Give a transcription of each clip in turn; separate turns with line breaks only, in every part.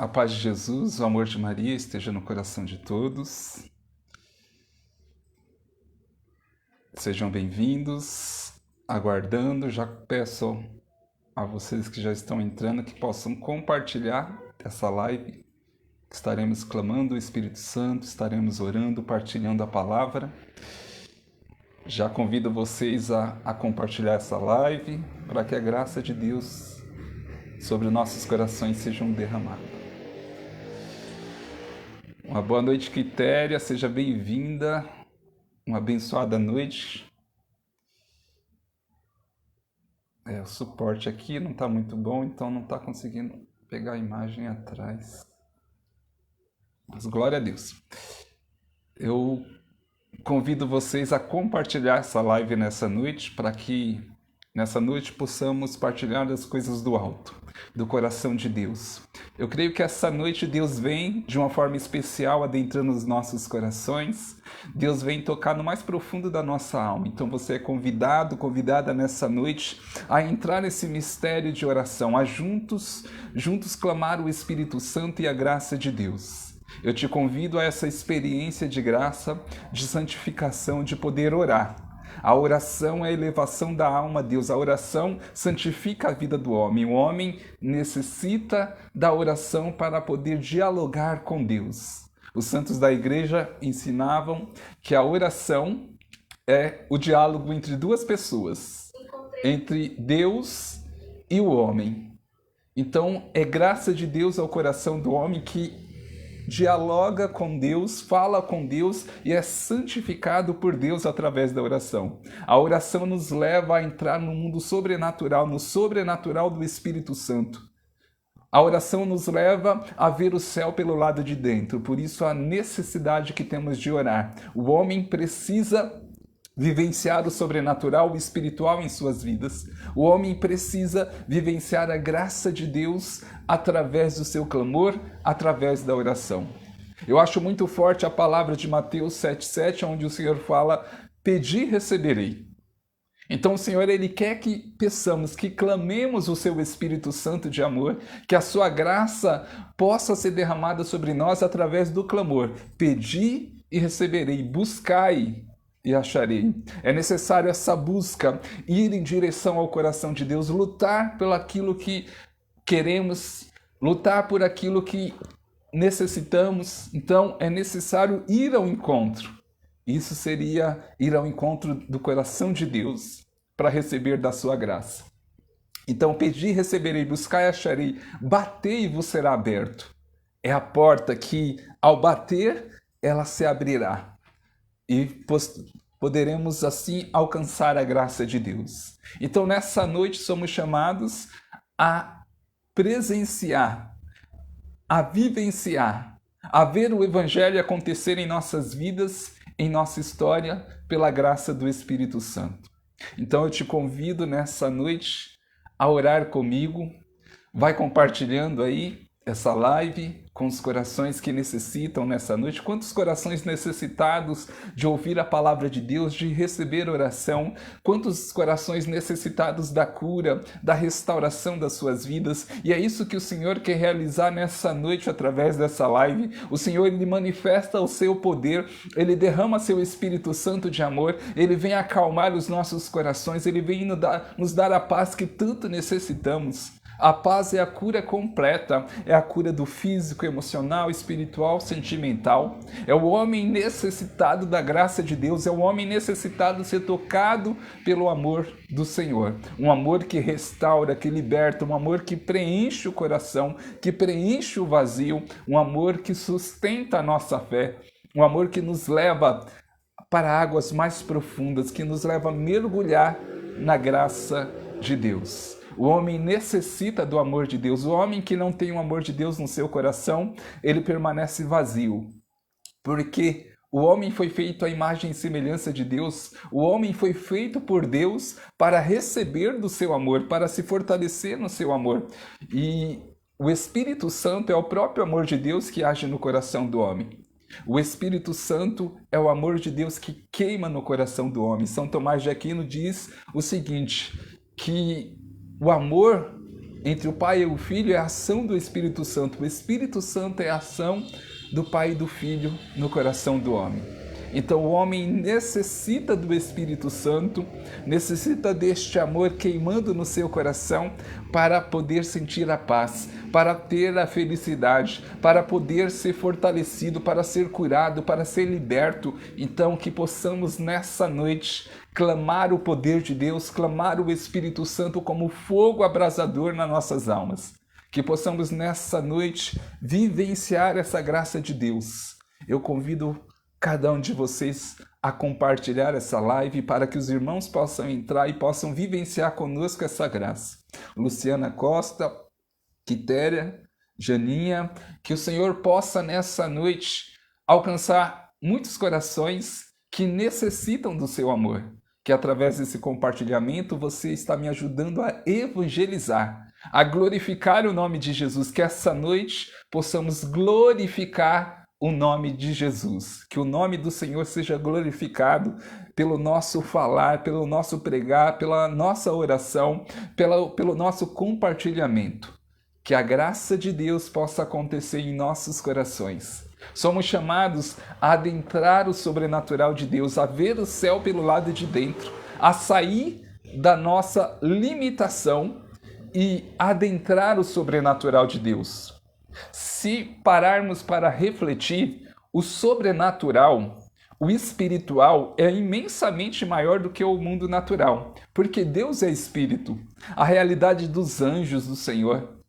A paz de Jesus, o amor de Maria esteja no coração de todos. Sejam bem-vindos. Aguardando, já peço a vocês que já estão entrando que possam compartilhar essa live. Estaremos clamando o Espírito Santo, estaremos orando, partilhando a palavra. Já convido vocês a compartilhar essa live para que a graça de Deus sobre nossos corações seja derramada. Uma boa noite, Quitéria, seja bem-vinda. Uma abençoada noite. O suporte aqui não está muito bom, então não está conseguindo pegar a imagem atrás. Mas glória a Deus. Eu convido vocês a compartilhar essa live nessa noite, para que nessa noite possamos partilhar as coisas do alto, do coração de Deus. Eu creio que essa noite Deus vem de uma forma especial adentrando os nossos corações. Deus vem tocar no mais profundo da nossa alma. Então você é convidada nessa noite a entrar nesse mistério de oração, a juntos clamar o Espírito Santo e a graça de Deus. Eu te convido a essa experiência de graça, de santificação, de poder orar. A oração é a elevação da alma a Deus. A oração santifica a vida do homem. O homem necessita da oração para poder dialogar com Deus. Os santos da igreja ensinavam que a oração é o diálogo entre duas pessoas, entre Deus e o homem. Então, é graça de Deus ao coração do homem que dialoga com Deus, fala com Deus e é santificado por Deus através da oração. A oração nos leva a entrar no mundo sobrenatural, no sobrenatural do Espírito Santo. A oração nos leva a ver o céu pelo lado de dentro, por isso a necessidade que temos de orar. O homem precisa vivenciar o sobrenatural, o espiritual em suas vidas. O homem precisa vivenciar a graça de Deus através do seu clamor, através da oração. Eu acho muito forte a palavra de Mateus 7,7, onde o Senhor fala: pedi e receberei. Então o Senhor, Ele quer que peçamos, que clamemos o seu Espírito Santo de amor, que a sua graça possa ser derramada sobre nós através do clamor. Pedi e receberei, buscai e acharei. É necessário essa busca, ir em direção ao coração de Deus, lutar pelo aquilo que queremos, lutar por aquilo que necessitamos. Então é necessário ir ao encontro. Isso seria ir ao encontro do coração de Deus para receber da sua graça. Então, pedi e receberei, buscai e acharei, batei e vos será aberto. É a porta que, ao bater, ela se abrirá. E poderemos assim alcançar a graça de Deus. Então, nessa noite, somos chamados a presenciar, a vivenciar, a ver o Evangelho acontecer em nossas vidas, em nossa história, pela graça do Espírito Santo. Então eu te convido nessa noite a orar comigo. Vai compartilhando aí essa live com os corações que necessitam nessa noite. Quantos corações necessitados de ouvir a palavra de Deus, de receber oração? Quantos corações necessitados da cura, da restauração das suas vidas? E é isso que o Senhor quer realizar nessa noite através dessa live. O Senhor, Ele manifesta o seu poder, Ele derrama seu Espírito Santo de amor, Ele vem acalmar os nossos corações, Ele vem nos dar a paz que tanto necessitamos. A paz é a cura completa, é a cura do físico, emocional, espiritual, sentimental. É o homem necessitado da graça de Deus, é o homem necessitado de ser tocado pelo amor do Senhor. Um amor que restaura, que liberta, um amor que preenche o coração, que preenche o vazio, um amor que sustenta a nossa fé, um amor que nos leva para águas mais profundas, que nos leva a mergulhar na graça de Deus. O homem necessita do amor de Deus. O homem que não tem o amor de Deus no seu coração, ele permanece vazio. Porque o homem foi feito à imagem e semelhança de Deus. O homem foi feito por Deus para receber do seu amor, para se fortalecer no seu amor. E o Espírito Santo é o próprio amor de Deus que age no coração do homem. O Espírito Santo é o amor de Deus que queima no coração do homem. São Tomás de Aquino diz o seguinte, que o amor entre o Pai e o Filho é a ação do Espírito Santo. O Espírito Santo é a ação do Pai e do Filho no coração do homem. Então o homem necessita do Espírito Santo, necessita deste amor queimando no seu coração para poder sentir a paz, para ter a felicidade, para poder ser fortalecido, para ser curado, para ser liberto. Então que possamos nessa noite clamar o poder de Deus, clamar o Espírito Santo como fogo abrasador nas nossas almas. Que possamos nessa noite vivenciar essa graça de Deus. Eu convido cada um de vocês a compartilhar essa live para que os irmãos possam entrar e possam vivenciar conosco essa graça. Luciana Costa, Quitéria, Janinha, que o Senhor possa nessa noite alcançar muitos corações que necessitam do seu amor. Que através desse compartilhamento você está me ajudando a evangelizar, a glorificar o nome de Jesus. Que essa noite possamos glorificar o nome de Jesus, que o nome do Senhor seja glorificado pelo nosso falar, pelo nosso pregar, pela nossa oração, pelo nosso compartilhamento. Que a graça de Deus possa acontecer em nossos corações. Somos chamados a adentrar o sobrenatural de Deus, a ver o céu pelo lado de dentro, a sair da nossa limitação e adentrar o sobrenatural de Deus. Se pararmos para refletir, o sobrenatural, o espiritual, é imensamente maior do que o mundo natural, porque Deus é espírito, a realidade dos anjos do Senhor.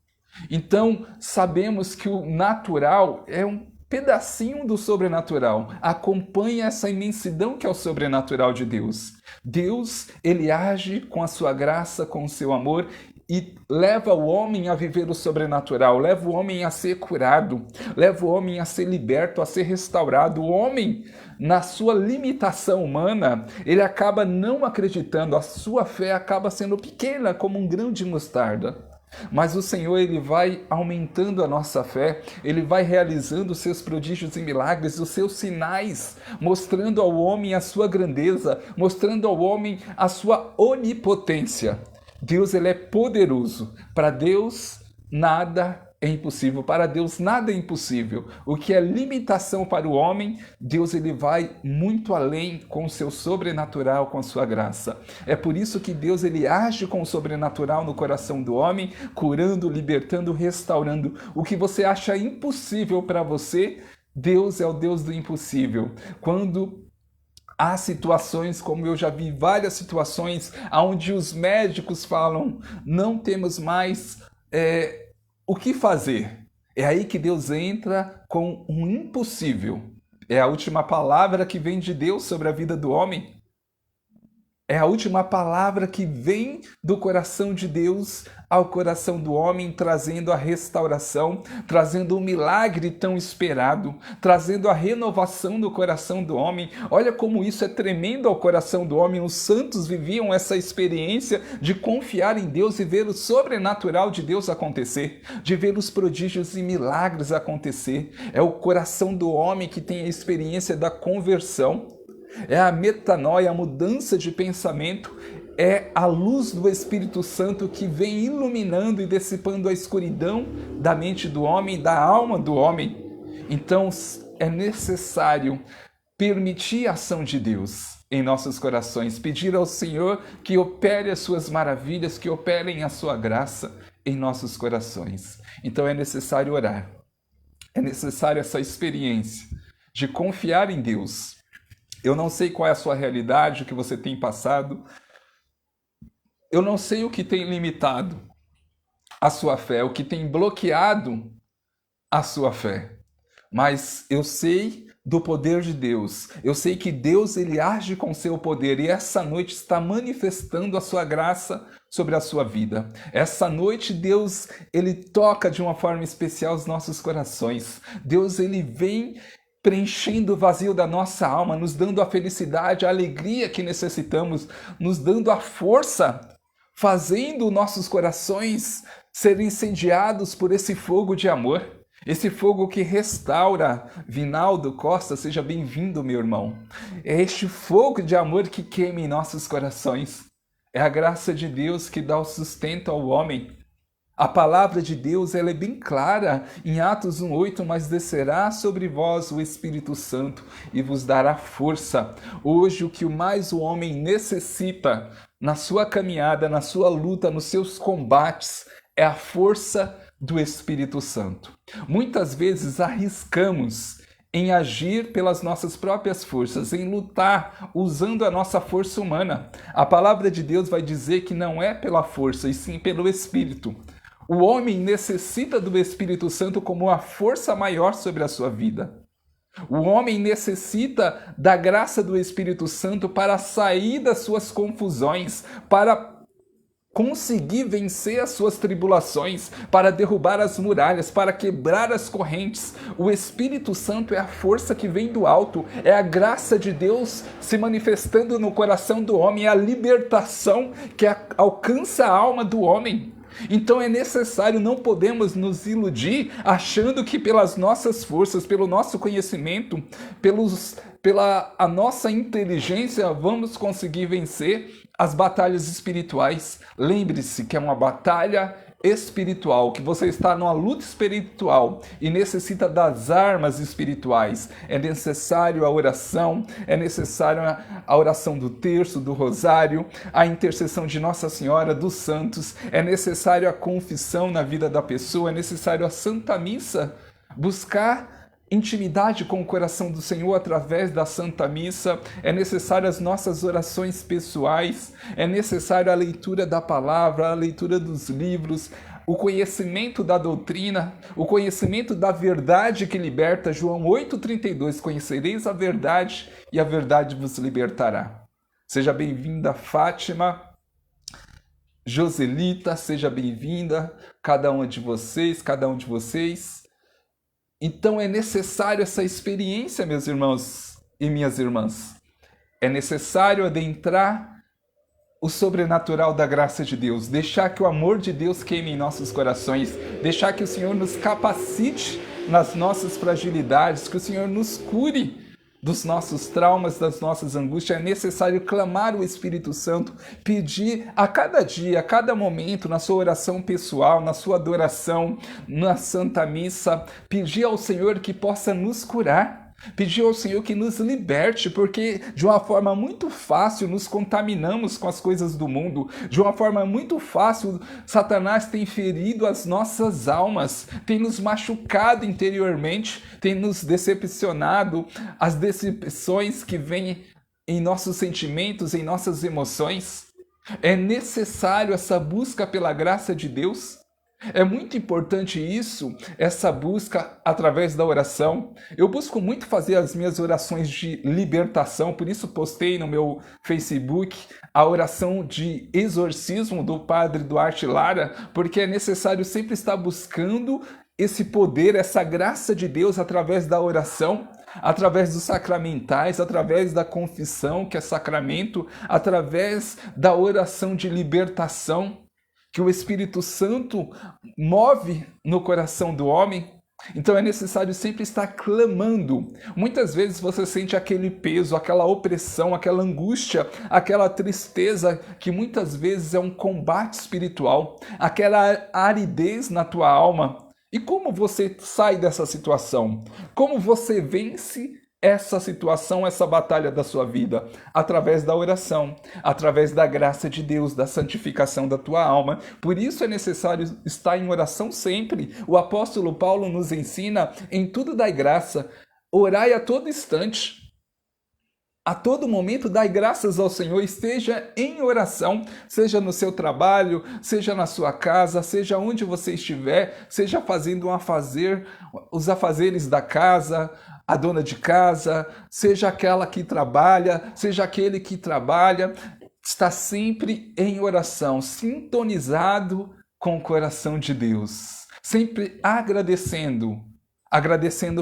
Então, sabemos que o natural é um pedacinho do sobrenatural, acompanha essa imensidão que é o sobrenatural de Deus. Deus, ele age com a sua graça, com o seu amor, e leva o homem a viver o sobrenatural, leva o homem a ser curado, leva o homem a ser liberto, a ser restaurado. O homem, na sua limitação humana, ele acaba não acreditando, a sua fé acaba sendo pequena como um grão de mostarda. Mas o Senhor, ele vai aumentando a nossa fé, ele vai realizando os seus prodígios e milagres, os seus sinais, mostrando ao homem a sua grandeza, mostrando ao homem a sua onipotência. Deus, ele é poderoso. Para Deus, nada é impossível. Para Deus, nada é impossível. O que é limitação para o homem, Deus, ele vai muito além com o seu sobrenatural, com a sua graça. É por isso que Deus, ele age com o sobrenatural no coração do homem, curando, libertando, restaurando. O que você acha impossível para você, Deus é o Deus do impossível. Quando há situações, como eu já vi várias situações, onde os médicos falam, não temos mais o que fazer. É aí que Deus entra com um impossível. É a última palavra que vem de Deus sobre a vida do homem. É a última palavra que vem do coração de Deus ao coração do homem, trazendo a restauração, trazendo o milagre tão esperado, trazendo a renovação no coração do homem. Olha como isso é tremendo ao coração do homem. Os santos viviam essa experiência de confiar em Deus e ver o sobrenatural de Deus acontecer, de ver os prodígios e milagres acontecer. É o coração do homem que tem a experiência da conversão. É a metanoia, a mudança de pensamento, é a luz do Espírito Santo que vem iluminando e dissipando a escuridão da mente do homem, da alma do homem. Então é necessário permitir a ação de Deus em nossos corações, pedir ao Senhor que opere as suas maravilhas, que operem a sua graça em nossos corações. Então é necessário orar, é necessário essa experiência de confiar em Deus. Eu não sei qual é a sua realidade, o que você tem passado. Eu não sei o que tem limitado a sua fé, o que tem bloqueado a sua fé. Mas eu sei do poder de Deus. Eu sei que Deus, ele age com seu poder e essa noite está manifestando a sua graça sobre a sua vida. Essa noite Deus, ele toca de uma forma especial os nossos corações. Deus, ele vem preenchendo o vazio da nossa alma, nos dando a felicidade, a alegria que necessitamos, nos dando a força, fazendo nossos corações serem incendiados por esse fogo de amor, esse fogo que restaura. Vinaldo Costa, seja bem-vindo, meu irmão. É este fogo de amor que queima em nossos corações. É a graça de Deus que dá o sustento ao homem. A palavra de Deus ela é bem clara em Atos 1:8, mas descerá sobre vós o Espírito Santo e vos dará força. Hoje o que mais o homem necessita na sua caminhada, na sua luta, nos seus combates, é a força do Espírito Santo. Muitas vezes arriscamos em agir pelas nossas próprias forças, em lutar usando a nossa força humana. A palavra de Deus vai dizer que não é pela força, e sim pelo Espírito. O homem necessita do Espírito Santo como a força maior sobre a sua vida. O homem necessita da graça do Espírito Santo para sair das suas confusões, para conseguir vencer as suas tribulações, para derrubar as muralhas, para quebrar as correntes. O Espírito Santo é a força que vem do alto, é a graça de Deus se manifestando no coração do homem, é a libertação que alcança a alma do homem. Então é necessário, não podemos nos iludir achando que pelas nossas forças, pelo nosso conhecimento, pela a nossa inteligência vamos conseguir vencer as batalhas espirituais. Lembre-se que é uma batalha espiritual, que você está numa luta espiritual e necessita das armas espirituais. É necessário a oração, é necessário a oração do terço, do rosário, a intercessão de Nossa Senhora, dos santos, é necessário a confissão na vida da pessoa, é necessário a Santa Missa, buscar intimidade com o coração do Senhor através da Santa Missa, é necessário as nossas orações pessoais, é necessário a leitura da palavra, a leitura dos livros, o conhecimento da doutrina, o conhecimento da verdade que liberta. João 8,32, conhecereis a verdade e a verdade vos libertará. Seja bem-vinda, Fátima, Joselita, seja bem-vinda, cada um de vocês. Então é necessário essa experiência, meus irmãos e minhas irmãs. É necessário adentrar o sobrenatural da graça de Deus, deixar que o amor de Deus queime em nossos corações, deixar que o Senhor nos capacite nas nossas fragilidades, que o Senhor nos cure dos nossos traumas, das nossas angústias. É necessário clamar o Espírito Santo, pedir a cada dia, a cada momento, na sua oração pessoal, na sua adoração, na Santa Missa, pedir ao Senhor que possa nos curar, pedir ao Senhor que nos liberte, porque de uma forma muito fácil nos contaminamos com as coisas do mundo, de uma forma muito fácil Satanás tem ferido as nossas almas, tem nos machucado interiormente, tem nos decepcionado, as decepções que vêm em nossos sentimentos, em nossas emoções. É necessário essa busca pela graça de Deus. É muito importante isso, essa busca através da oração. Eu busco muito fazer as minhas orações de libertação, por isso postei no meu Facebook a oração de exorcismo do Padre Duarte Lara, porque é necessário sempre estar buscando esse poder, essa graça de Deus através da oração, através dos sacramentais, através da confissão, que é sacramento, através da oração de libertação, que o Espírito Santo move no coração do homem. Então é necessário sempre estar clamando. Muitas vezes você sente aquele peso, aquela opressão, aquela angústia, aquela tristeza, que muitas vezes é um combate espiritual, aquela aridez na tua alma. E como você sai dessa situação? Como você vence essa situação, essa batalha da sua vida? Através da oração, através da graça de Deus, da santificação da tua alma. Por isso é necessário estar em oração sempre. O apóstolo Paulo nos ensina: em tudo dai graça, orai a todo instante. A todo momento dai graças ao Senhor, esteja em oração, seja no seu trabalho, seja na sua casa, seja onde você estiver, seja fazendo os afazeres da casa, a dona de casa, seja aquela que trabalha, seja aquele que trabalha, está sempre em oração, sintonizado com o coração de Deus, sempre agradecendo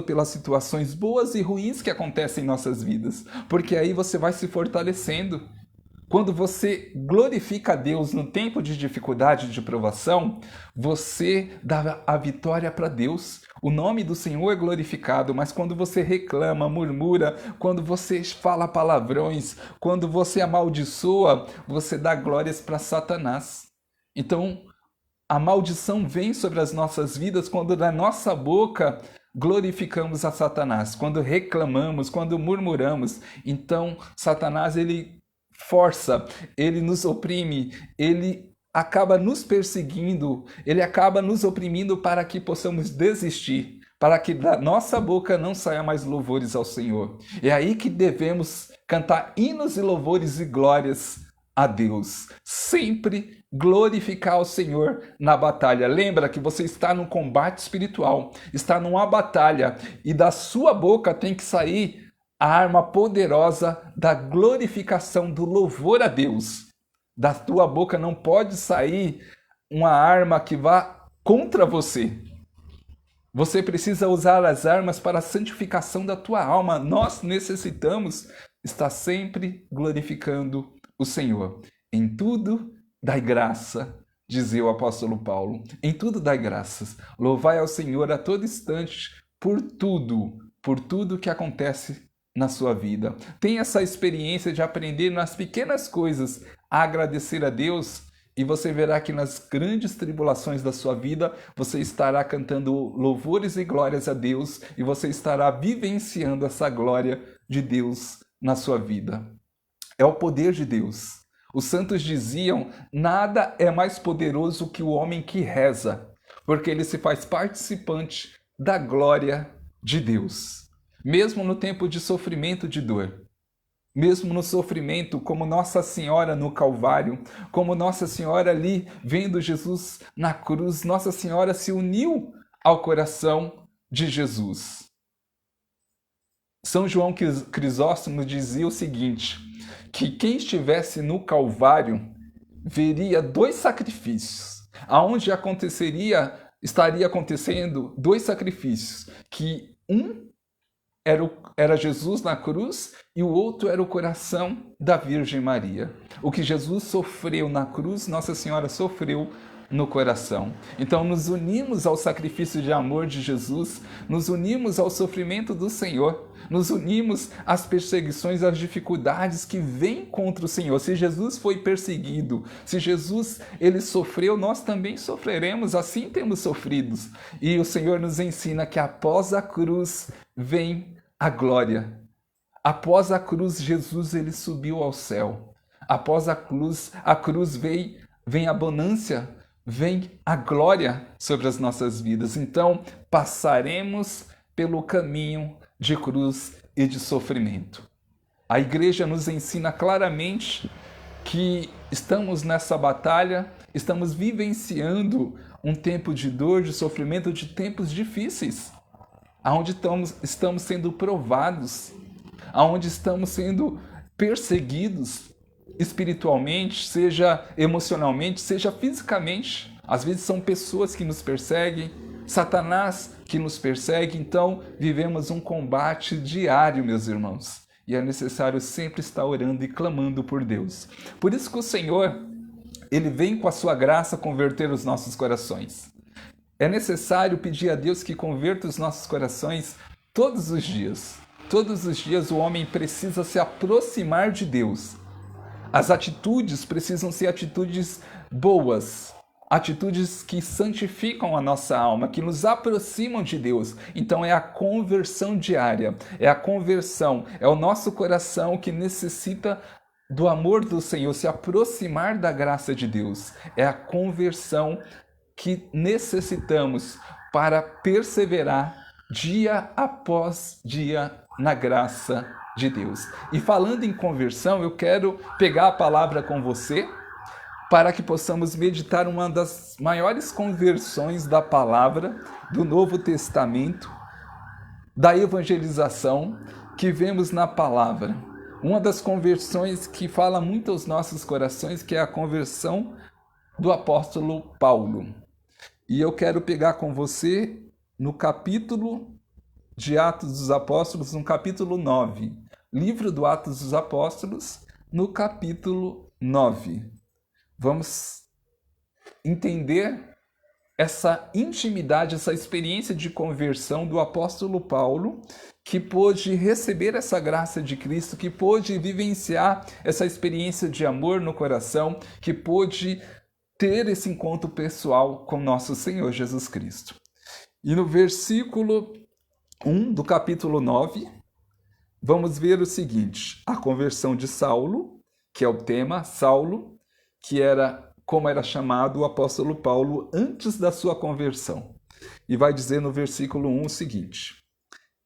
pelas situações boas e ruins que acontecem em nossas vidas, porque aí você vai se fortalecendo. Quando você glorifica a Deus no tempo de dificuldade, de provação, você dá a vitória para Deus. O nome do Senhor é glorificado, mas quando você reclama, murmura, quando você fala palavrões, quando você amaldiçoa, você dá glórias para Satanás. Então, a maldição vem sobre as nossas vidas quando da nossa boca glorificamos a Satanás, quando reclamamos, quando murmuramos. Então, Satanás, ele força, ele nos oprime, ele acaba nos perseguindo, ele acaba nos oprimindo para que possamos desistir, para que da nossa boca não saia mais louvores ao Senhor. É aí que devemos cantar hinos e louvores e glórias a Deus, sempre glorificar ao Senhor na batalha. Lembra que você está num combate espiritual, está numa batalha, e da sua boca tem que sair a arma poderosa da glorificação, do louvor a Deus. Da tua boca não pode sair uma arma que vá contra você. Você precisa usar as armas para a santificação da tua alma. Nós necessitamos estar sempre glorificando o Senhor. Em tudo dai graça, dizia o apóstolo Paulo. Em tudo dai graças. Louvai ao Senhor a todo instante por tudo que acontece na sua vida. Tenha essa experiência de aprender nas pequenas coisas a agradecer a Deus, e você verá que nas grandes tribulações da sua vida, você estará cantando louvores e glórias a Deus, e você estará vivenciando essa glória de Deus na sua vida. É o poder de Deus. Os santos diziam: nada é mais poderoso que o homem que reza, porque ele se faz participante da glória de Deus. Mesmo no tempo de sofrimento, de dor, mesmo no sofrimento, como Nossa Senhora no Calvário, como Nossa Senhora ali vendo Jesus na cruz, Nossa Senhora se uniu ao coração de Jesus. São João Crisóstomo dizia o seguinte, que quem estivesse no Calvário veria dois sacrifícios, aonde estaria acontecendo dois sacrifícios, que um era Jesus na cruz e o outro era o coração da Virgem Maria. O que Jesus sofreu na cruz, Nossa Senhora sofreu no coração. Então nos unimos ao sacrifício de amor de Jesus, nos unimos ao sofrimento do Senhor, nos unimos às perseguições, às dificuldades que vêm contra o Senhor. Se Jesus foi perseguido, se Jesus ele sofreu, nós também sofreremos, assim temos sofrido. E o Senhor nos ensina que após a cruz vem a glória. Após a cruz, Jesus ele subiu ao céu. Após a cruz vem a bonância, vem a glória sobre as nossas vidas. Então, passaremos pelo caminho de cruz e de sofrimento. A igreja nos ensina claramente que estamos nessa batalha, estamos vivenciando um tempo de dor, de sofrimento, de tempos difíceis, onde estamos sendo provados, onde estamos sendo perseguidos espiritualmente, seja emocionalmente, seja fisicamente. Às vezes são pessoas que nos perseguem, Satanás que nos persegue. Então vivemos um combate diário, meus irmãos, e é necessário sempre estar orando e clamando por Deus. Por isso que o Senhor, ele vem com a sua graça converter os nossos corações. É necessário pedir a Deus que converta os nossos corações todos os dias. Todos os dias o homem precisa se aproximar de Deus. As atitudes precisam ser atitudes boas, atitudes que santificam a nossa alma, que nos aproximam de Deus. Então é a conversão diária, é a conversão, é o nosso coração que necessita do amor do Senhor, se aproximar da graça de Deus. É a conversão que necessitamos para perseverar dia após dia na graça de Deus. E falando em conversão, eu quero pegar a palavra com você para que possamos meditar uma das maiores conversões da palavra do Novo Testamento, da evangelização que vemos na palavra. Uma das conversões que fala muito aos nossos corações, que é a conversão do apóstolo Paulo. E eu quero pegar com você no capítulo de Atos dos Apóstolos, no capítulo 9. Livro do Atos dos Apóstolos, no capítulo 9. Vamos entender essa intimidade, essa experiência de conversão do apóstolo Paulo, que pôde receber essa graça de Cristo, que pôde vivenciar essa experiência de amor no coração, que pôde ter esse encontro pessoal com nosso Senhor Jesus Cristo. E no versículo 1 do capítulo 9, vamos ver o seguinte: a conversão de Saulo, que é o tema, Saulo, que era como era chamado o apóstolo Paulo antes da sua conversão. E vai dizer no versículo 1 o seguinte: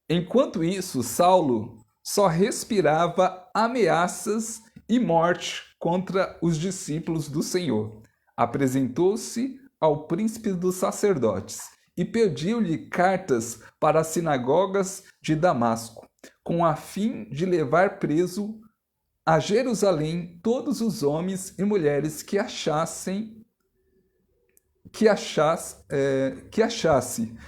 enquanto isso, Saulo só respirava ameaças e morte contra os discípulos do Senhor. Apresentou-se ao príncipe dos sacerdotes e pediu-lhe cartas para as sinagogas de Damasco, com a fim de levar preso a Jerusalém todos os homens e mulheres que achasse,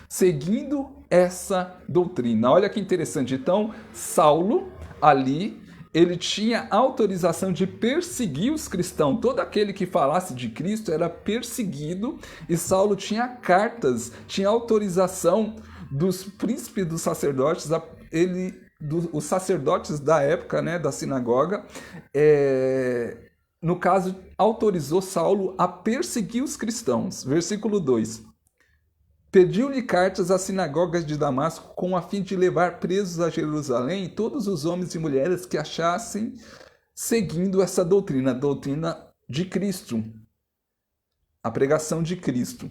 seguindo essa doutrina. Olha que interessante. Então, Saulo, ali, ele tinha autorização de perseguir os cristãos. Todo aquele que falasse de Cristo era perseguido, e Saulo tinha cartas, tinha autorização dos príncipes dos sacerdotes, os sacerdotes da época, né, da sinagoga, no caso, autorizou Saulo a perseguir os cristãos. Versículo 2. Pediu-lhe cartas às sinagogas de Damasco com a fim de levar presos a Jerusalém todos os homens e mulheres que achassem seguindo essa doutrina, a doutrina de Cristo, a pregação de Cristo.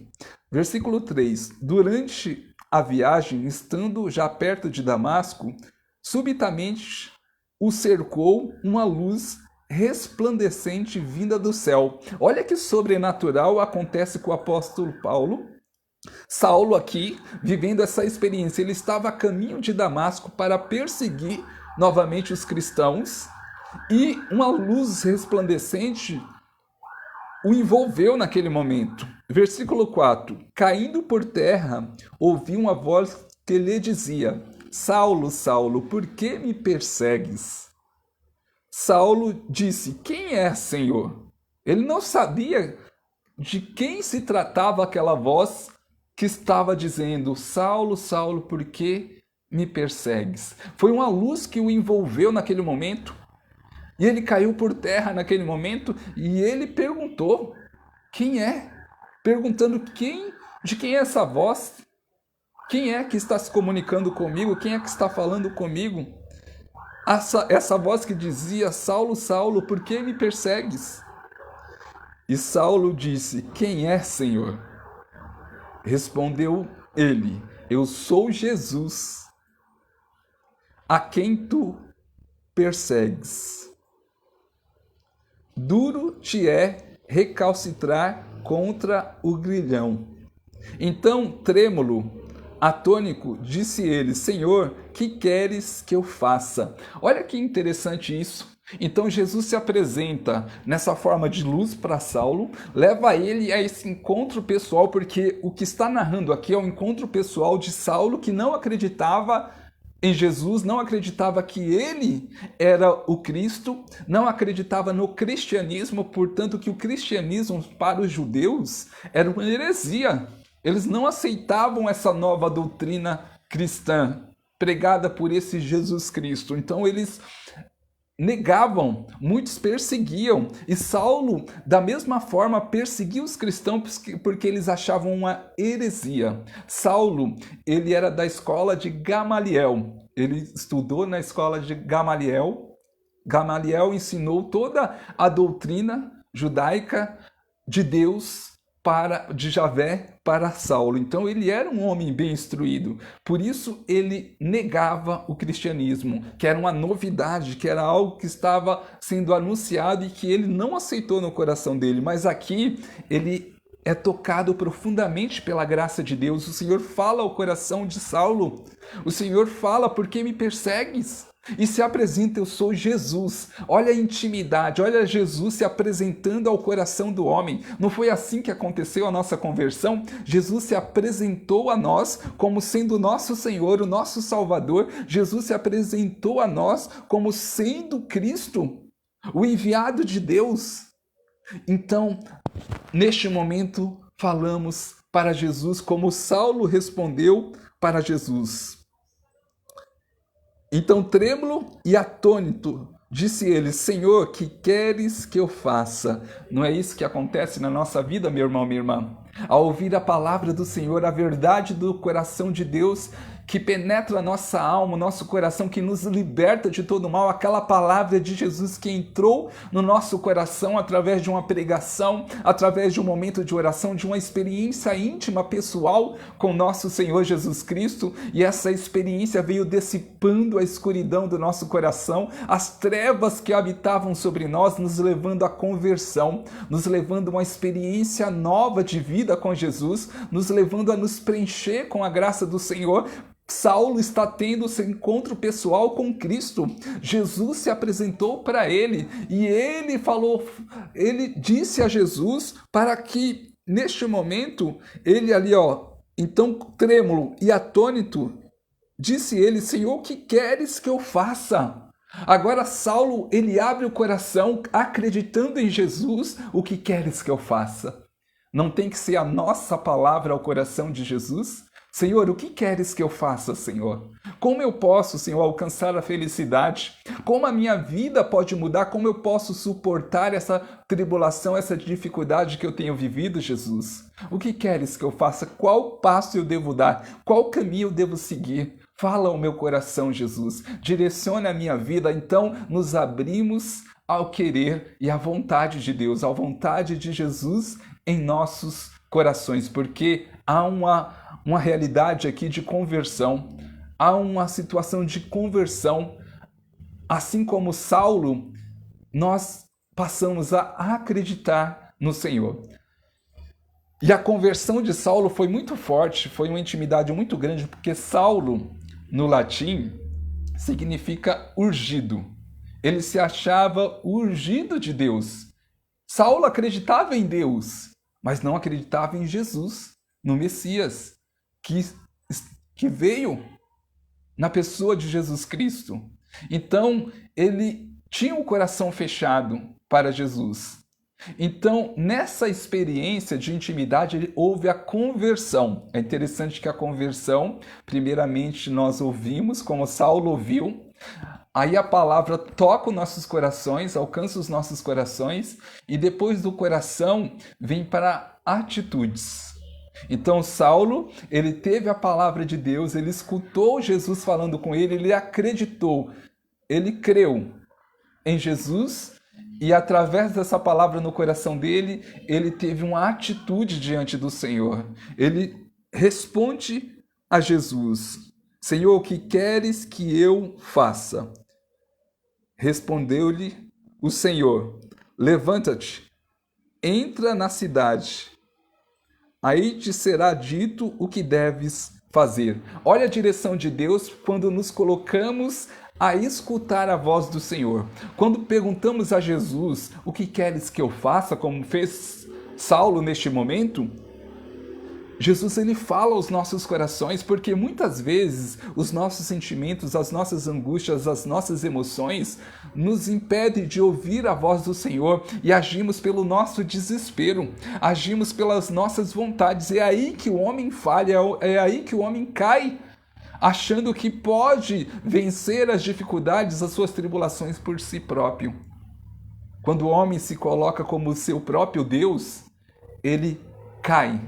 Versículo 3. Durante a viagem, estando já perto de Damasco, subitamente o cercou uma luz resplandecente vinda do céu. Olha que sobrenatural acontece com o apóstolo Paulo. Saulo aqui, vivendo essa experiência, ele estava a caminho de Damasco para perseguir novamente os cristãos, e uma luz resplandecente o envolveu naquele momento. Versículo 4. Caindo por terra, ouviu uma voz que lhe dizia: Saulo, Saulo, por que me persegues? Saulo disse: quem é, Senhor? Ele não sabia de quem se tratava aquela voz que estava dizendo: Saulo, Saulo, por que me persegues? Foi uma luz que o envolveu naquele momento, e ele caiu por terra naquele momento, e ele perguntou: quem é? Perguntando de quem é essa voz? Quem é que está se comunicando comigo? Quem é que está falando comigo? Essa voz que dizia: Saulo, Saulo, por que me persegues? E Saulo disse: quem é, Senhor? Respondeu ele: eu sou Jesus, a quem tu persegues. Duro te é recalcitrar contra o grilhão. Então, trêmulo, atônico, disse ele: Senhor, que queres que eu faça? Olha que interessante isso. Então Jesus se apresenta nessa forma de luz para Saulo, leva ele a esse encontro pessoal, porque o que está narrando aqui é o encontro pessoal de Saulo, que não acreditava em Jesus, não acreditava que ele era o Cristo, não acreditava no cristianismo, portanto que o cristianismo para os judeus era uma heresia. Eles não aceitavam essa nova doutrina cristã pregada por esse Jesus Cristo. Então eles negavam, muitos perseguiam, e Saulo, da mesma forma, perseguia os cristãos porque eles achavam uma heresia. Saulo, ele era da escola de Gamaliel, ele estudou na escola de Gamaliel. Gamaliel ensinou toda a doutrina judaica de Deus, de Javé para Saulo. Então ele era um homem bem instruído, por isso ele negava o cristianismo, que era uma novidade, que era algo que estava sendo anunciado e que ele não aceitou no coração dele. Mas aqui ele é tocado profundamente pela graça de Deus. O Senhor fala ao coração de Saulo, o Senhor fala: por que me persegues? E se apresenta: eu sou Jesus. Olha a intimidade, olha Jesus se apresentando ao coração do homem. Não foi assim que aconteceu a nossa conversão? Jesus se apresentou a nós como sendo o nosso Senhor, o nosso Salvador. Jesus se apresentou a nós como sendo Cristo, o enviado de Deus. Então, neste momento, falamos para Jesus como Saulo respondeu para Jesus. Então, trêmulo e atônito, Disse ele: Senhor, que queres que eu faça? Não é isso que acontece na nossa vida, meu irmão, minha irmã? Ao ouvir a palavra do Senhor, a verdade do coração de Deus, que penetra a nossa alma, o nosso coração, que nos liberta de todo mal, aquela palavra de Jesus que entrou no nosso coração através de uma pregação, através de um momento de oração, de uma experiência íntima, pessoal com nosso Senhor Jesus Cristo, e essa experiência veio dissipando a escuridão do nosso coração, as trevas que habitavam sobre nós, nos levando à conversão, nos levando a uma experiência nova de vida com Jesus, nos levando a nos preencher com a graça do Senhor. Saulo está tendo seu encontro pessoal com Cristo. Jesus se apresentou para ele e ele disse a Jesus para que neste momento ele ali, então trêmulo e atônito, disse ele: Senhor, o que queres que eu faça? Agora Saulo, ele abre o coração acreditando em Jesus. O que queres que eu faça? Não tem que ser a nossa palavra ao coração de Jesus? Senhor, o que queres que eu faça, Senhor? Como eu posso, Senhor, alcançar a felicidade? Como a minha vida pode mudar? Como eu posso suportar essa tribulação, essa dificuldade que eu tenho vivido, Jesus? O que queres que eu faça? Qual passo eu devo dar? Qual caminho eu devo seguir? Fala ao meu coração, Jesus. Direcione a minha vida. Então, nos abrimos ao querer e à vontade de Deus, à vontade de Jesus em nossos corações, porque há uma realidade aqui de conversão, há uma situação de conversão. Assim como Saulo, nós passamos a acreditar no Senhor. E a conversão de Saulo foi muito forte, foi uma intimidade muito grande, porque Saulo, no latim, significa urgido. Ele se achava urgido de Deus. Saulo acreditava em Deus, mas não acreditava em Jesus, no Messias, que veio na pessoa de Jesus Cristo. Então, ele tinha o coração fechado para Jesus. Então, nessa experiência de intimidade, houve a conversão. É interessante que a conversão, primeiramente, nós ouvimos, como Saulo ouviu, aí a palavra toca os nossos corações, alcança os nossos corações, e depois do coração vem para atitudes. Então Saulo, ele teve a palavra de Deus, ele escutou Jesus falando com ele, ele acreditou, ele creu em Jesus, e através dessa palavra no coração dele, ele teve uma atitude diante do Senhor. Ele responde a Jesus: Senhor, o que queres que eu faça? Respondeu-lhe o Senhor: levanta-te, entra na cidade, aí te será dito o que deves fazer. Olha a direção de Deus quando nos colocamos a escutar a voz do Senhor. Quando perguntamos a Jesus: o que queres que eu faça, como fez Saulo neste momento, Jesus, ele fala aos nossos corações, porque muitas vezes os nossos sentimentos, as nossas angústias, as nossas emoções nos impedem de ouvir a voz do Senhor e agimos pelo nosso desespero, agimos pelas nossas vontades. É aí que o homem falha, é aí que o homem cai, achando que pode vencer as dificuldades, as suas tribulações por si próprio. Quando o homem se coloca como seu próprio Deus, ele cai.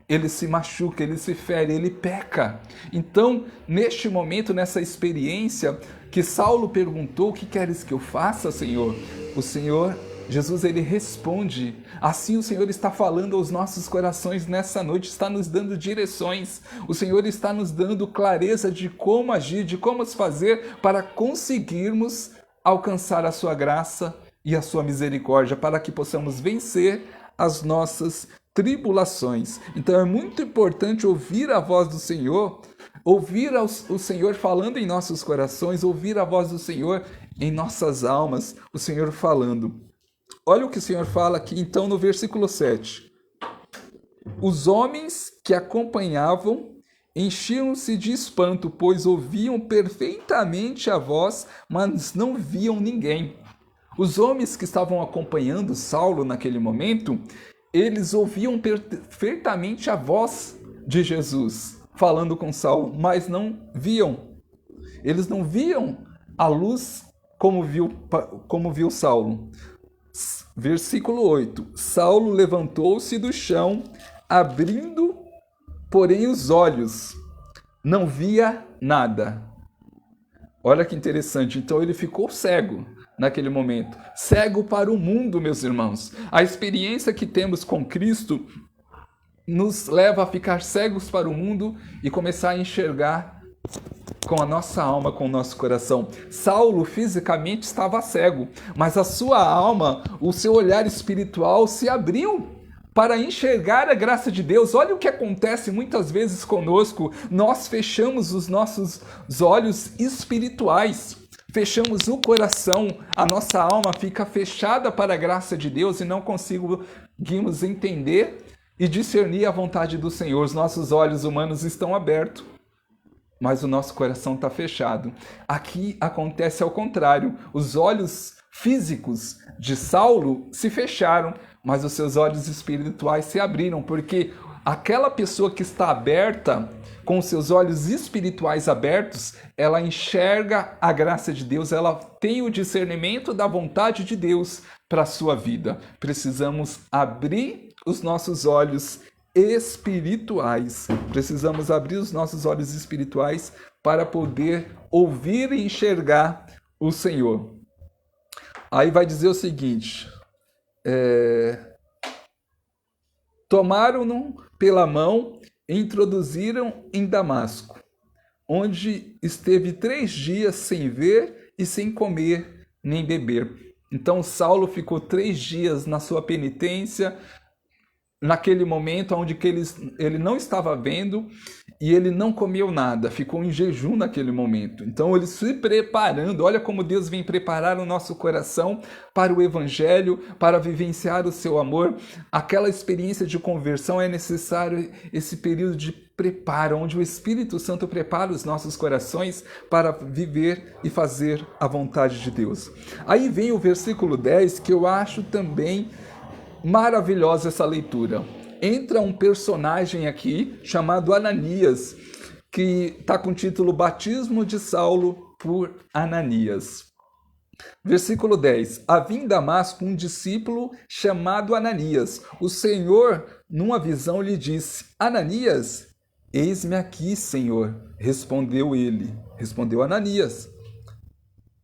Ele se machuca, ele se fere, ele peca. Então, neste momento, nessa experiência que Saulo perguntou: o que queres que eu faça, Senhor? O Senhor, Jesus, ele responde. Assim o Senhor está falando aos nossos corações nessa noite, está nos dando direções. O Senhor está nos dando clareza de como agir, de como fazer para conseguirmos alcançar a sua graça e a sua misericórdia, para que possamos vencer as nossas tribulações. Então é muito importante ouvir a voz do Senhor, ouvir o Senhor falando em nossos corações, ouvir a voz do Senhor em nossas almas, o Senhor falando. Olha o que o Senhor fala aqui então no versículo 7. Os homens que acompanhavam enchiam-se de espanto, pois ouviam perfeitamente a voz, mas não viam ninguém. Os homens que estavam acompanhando Saulo naquele momento, eles ouviam perfeitamente a voz de Jesus falando com Saulo, mas não viam. Eles não viam a luz como viu Saulo. Versículo 8. Saulo levantou-se do chão, abrindo, porém, os olhos. Não via nada. Olha que interessante. Então ele ficou cego naquele momento. Cego para o mundo, meus irmãos. A experiência que temos com Cristo nos leva a ficar cegos para o mundo e começar a enxergar com a nossa alma, com o nosso coração. Saulo fisicamente estava cego, mas a sua alma, o seu olhar espiritual se abriu para enxergar a graça de Deus. Olha o que acontece muitas vezes conosco. Nós fechamos os nossos olhos espirituais, fechamos o coração, a nossa alma fica fechada para a graça de Deus e não conseguimos entender e discernir a vontade do Senhor. Os nossos olhos humanos estão abertos, mas o nosso coração está fechado. Aqui acontece ao contrário. Os olhos físicos de Saulo se fecharam, mas os seus olhos espirituais se abriram, porque aquela pessoa que está aberta, com os seus olhos espirituais abertos, ela enxerga a graça de Deus, ela tem o discernimento da vontade de Deus para a sua vida. Precisamos abrir os nossos olhos espirituais. Precisamos abrir os nossos olhos espirituais para poder ouvir e enxergar o Senhor. Aí vai dizer o seguinte: tomaram-no pela mão e introduziram em Damasco, onde esteve 3 dias sem ver e sem comer nem beber. Então Saulo ficou 3 dias na sua penitência, naquele momento onde ele não estava vendo e ele não comeu nada, ficou em jejum naquele momento. Então ele se preparando, olha como Deus vem preparar o nosso coração para o Evangelho, para vivenciar o seu amor. Aquela experiência de conversão é necessário esse período de preparo, onde o Espírito Santo prepara os nossos corações para viver e fazer a vontade de Deus. Aí vem o versículo 10, que eu acho também maravilhosa essa leitura. Entra um personagem aqui chamado Ananias, que está com o título Batismo de Saulo por Ananias. Versículo 10. Havia em Damasco um discípulo chamado Ananias. O Senhor, numa visão, lhe disse: Ananias, eis-me aqui, Senhor. Respondeu Ananias.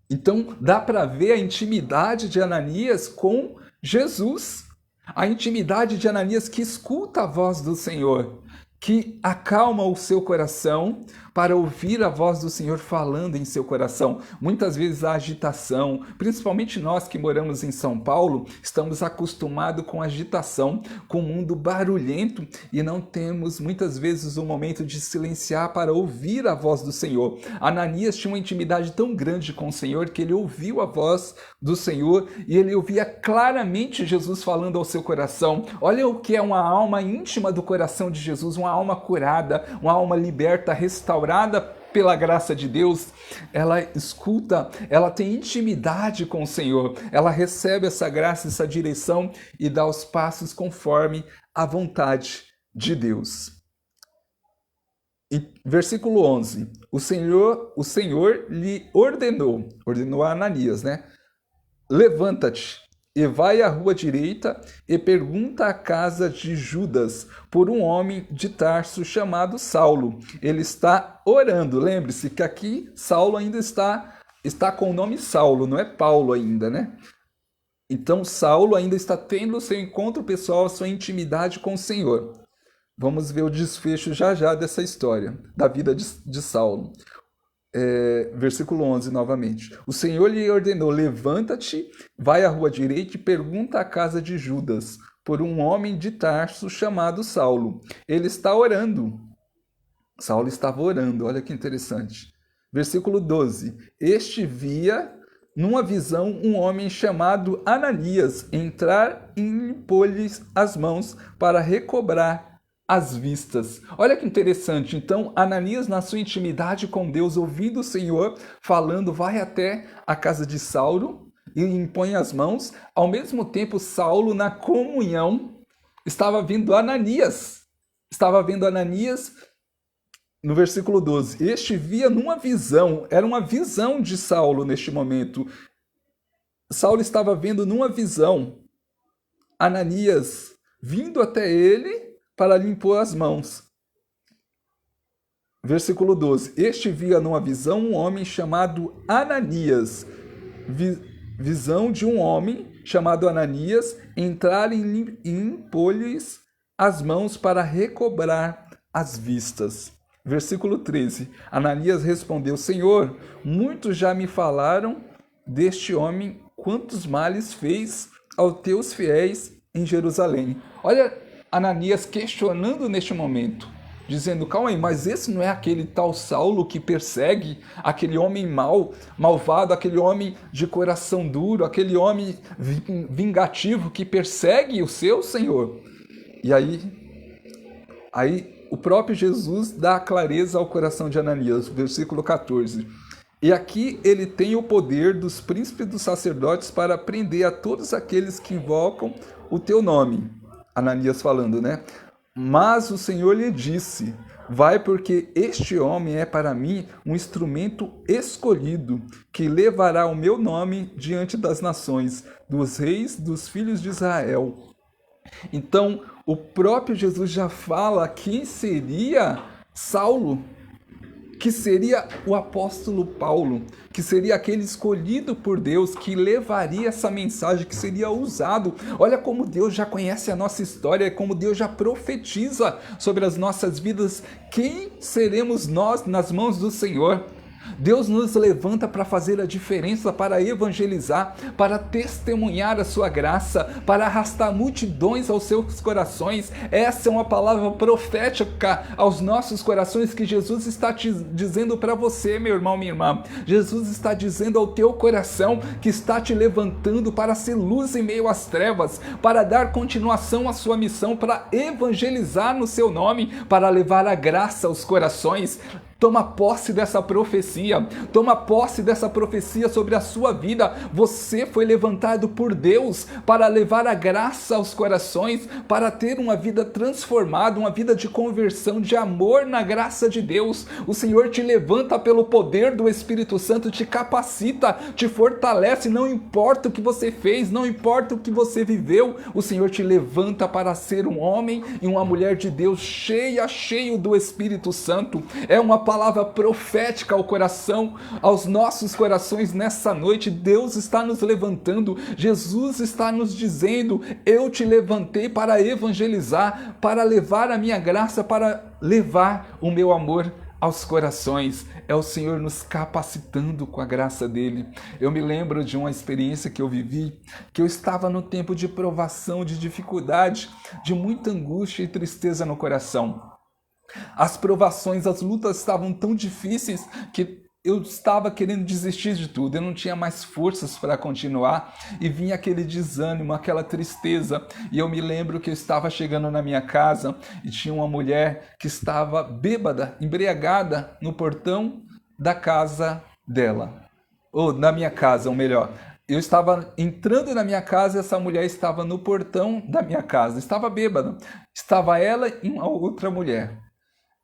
Então dá para ver a intimidade de Ananias com Jesus. A intimidade de Ananias, que escuta a voz do Senhor, que acalma o seu coração para ouvir a voz do Senhor falando em seu coração. Muitas vezes a agitação, principalmente nós que moramos em São Paulo, estamos acostumados com agitação, com o mundo barulhento e não temos muitas vezes um momento de silenciar para ouvir a voz do Senhor. Ananias tinha uma intimidade tão grande com o Senhor que ele ouviu a voz do Senhor e ele ouvia claramente Jesus falando ao seu coração. Olha o que é uma alma íntima do coração de Jesus, uma alma curada, uma alma liberta, restaurada pela graça de Deus. Ela escuta, ela tem intimidade com o Senhor, ela recebe essa graça, essa direção e dá os passos conforme a vontade de Deus. Versículo 11. O Senhor lhe ordenou a Ananias, né? Levanta-te e vai à rua direita e pergunta à casa de Judas por um homem de Tarso chamado Saulo. Ele está orando. Lembre-se que aqui Saulo ainda está com o nome Saulo, não é Paulo ainda, né? Então Saulo ainda está tendo o seu encontro pessoal, a sua intimidade com o Senhor. Vamos ver o desfecho já dessa história, da vida de Saulo. Versículo 11 novamente. O Senhor lhe ordenou: levanta-te, vai à rua direita e pergunta à casa de Judas por um homem de Tarso chamado Saulo. Ele está orando. Saulo estava orando, olha que interessante. Versículo 12. Este via numa visão um homem chamado Ananias entrar e impor-lhe as mãos para recobrar as vistas. Olha que interessante. Então, Ananias, na sua intimidade com Deus, ouvindo o Senhor falando, vai até a casa de Saulo e impõe as mãos. Ao mesmo tempo, Saulo, na comunhão, estava vendo Ananias. No versículo 12. Este via numa visão, era uma visão de Saulo neste momento. Saulo estava vendo numa visão Ananias vindo até ele para lhe impor as mãos. Versículo 12. Este via numa visão um homem chamado Ananias. Visão de um homem chamado Ananias entrar e impor-lhes as mãos para recobrar as vistas. Versículo 13. Ananias respondeu: Senhor, muitos já me falaram deste homem, quantos males fez aos teus fiéis em Jerusalém. Olha Ananias questionando neste momento, dizendo: calma aí, mas esse não é aquele tal Saulo que persegue, aquele homem malvado, aquele homem de coração duro, aquele homem vingativo que persegue o seu Senhor? E aí o próprio Jesus dá clareza ao coração de Ananias, versículo 14. E aqui ele tem o poder dos príncipes dos sacerdotes para prender a todos aqueles que invocam o teu nome. Ananias falando, né? Mas o Senhor lhe disse: vai, porque este homem é para mim um instrumento escolhido, que levará o meu nome diante das nações, dos reis, dos filhos de Israel. Então, o próprio Jesus já fala quem seria Saulo, que seria o apóstolo Paulo, que seria aquele escolhido por Deus, que levaria essa mensagem, que seria usado. Olha como Deus já conhece a nossa história, como Deus já profetiza sobre as nossas vidas. Quem seremos nós nas mãos do Senhor? Deus nos levanta para fazer a diferença, para evangelizar, para testemunhar a sua graça, para arrastar multidões aos seus corações. Essa é uma palavra profética aos nossos corações que Jesus está te dizendo para você, meu irmão, minha irmã. Jesus está dizendo ao teu coração que está te levantando para ser luz em meio às trevas, para dar continuação à sua missão, para evangelizar no seu nome, para levar a graça aos corações. Toma posse dessa profecia, toma posse dessa profecia sobre a sua vida. Você foi levantado por Deus para levar a graça aos corações, para ter uma vida transformada, uma vida de conversão, de amor na graça de Deus. O Senhor te levanta pelo poder do Espírito Santo, te capacita, te fortalece, não importa o que você fez, não importa o que você viveu, o Senhor te levanta para ser um homem e uma mulher de Deus cheio do Espírito Santo. É uma palavra profética ao coração, aos nossos corações nessa noite. Deus está nos levantando, Jesus está nos dizendo: eu te levantei para evangelizar, para levar a minha graça, para levar o meu amor aos corações. É o Senhor nos capacitando com a graça dele. Eu me lembro de uma experiência que eu vivi, que eu estava no tempo de provação, de dificuldade, de muita angústia e tristeza no coração. As provações, as lutas estavam tão difíceis que eu estava querendo desistir de tudo, eu não tinha mais forças para continuar e vinha aquele desânimo, aquela tristeza. E eu me lembro que eu estava chegando na minha casa e tinha uma mulher que estava bêbada, embriagada no portão da casa dela, ou na minha casa, ou melhor. Eu estava entrando na minha casa e essa mulher estava no portão da minha casa, estava bêbada. Estava ela e uma outra mulher.